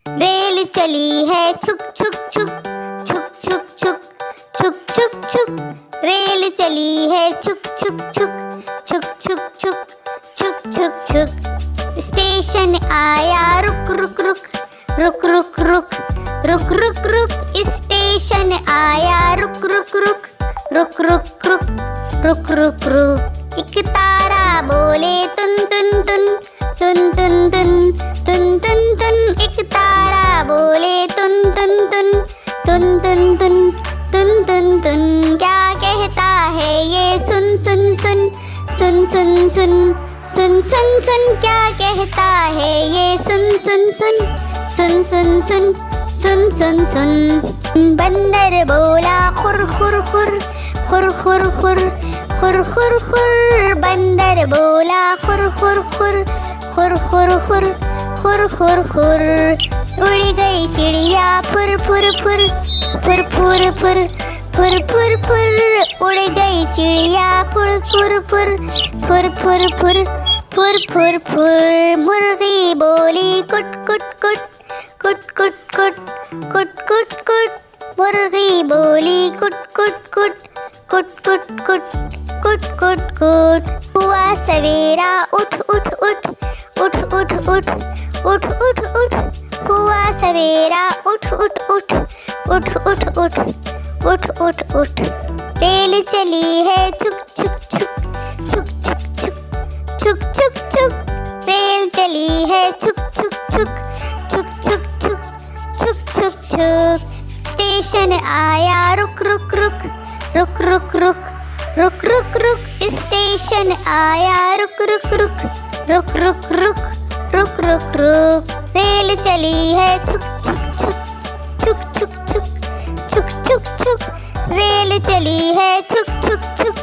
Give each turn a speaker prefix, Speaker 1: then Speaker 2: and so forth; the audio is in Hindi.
Speaker 1: रेल चली है छुक छुक छुक छुक छुक छुक छुक छुक छुक। रेल चली है छुक छुक छुक छुक छुक छुक छुक छुक छुक। स्टेशन आया रुक रुक रुक रुक रुक रुक रुक रुक रुक। स्टेशन आया रुक रुक रुक रुक रुक रुक रुक रुक रुक। एक तारा बोले तुन तुन तुन तुन तुन तुन तुन तुन तुन। एक तारा बोले तुन तुन तुन तुन तुन तुन तुन तुन तुन। क्या कहता है ये सुन सुन सुन सुन सुन सुन सुन सुन सुन। क्या कहता है ये सुन सुन सुन सुन सुन सुन सुन सुन सुन। बंदर बोला खुर खुर खुर खुर खुर खुर खुर खुर खुर। बंदर बोला खुर खुर खुर खुर खुर खुर खुर खुर खुर। उड़ गई चिड़िया फुर फुर फुर फुर फुर फुर फुर फुर फुर। उड़ गई चिड़िया फुर फुर फुर फुर फुर फुर फुर फुर फुर। मुर्गी बोली कुट कुट कुट कुट कुट कुट कुट कुट कुट। मुर्गी बोली कुट कुट कुट कुट कुट कुट कुट कुट कुट। हुआ सवेरा उठ उठ उठ उठ उठ उठ उठ उठ उठ। हुआ सवेरा उठ उठ उठ उठ उठ उठ उठ उठ उठ। रेल चली है छुक छुक छुक छुक छुक छुक छुक छुक छुक। रेल चली है छुक छुक छुक छुक छुक छुक छुक छुक छुक। स्टेशन आया रुक रुक रुक रुक रुक रुक रुक रुक रुक। स्टेशन आया रुक रुक रुक रुक रुक रुक रुक रुक रुक। रेल चली है छुक छुक छुक छुक छुक छुक छुक छुक छुक। रेल चली है छुक छुक छुक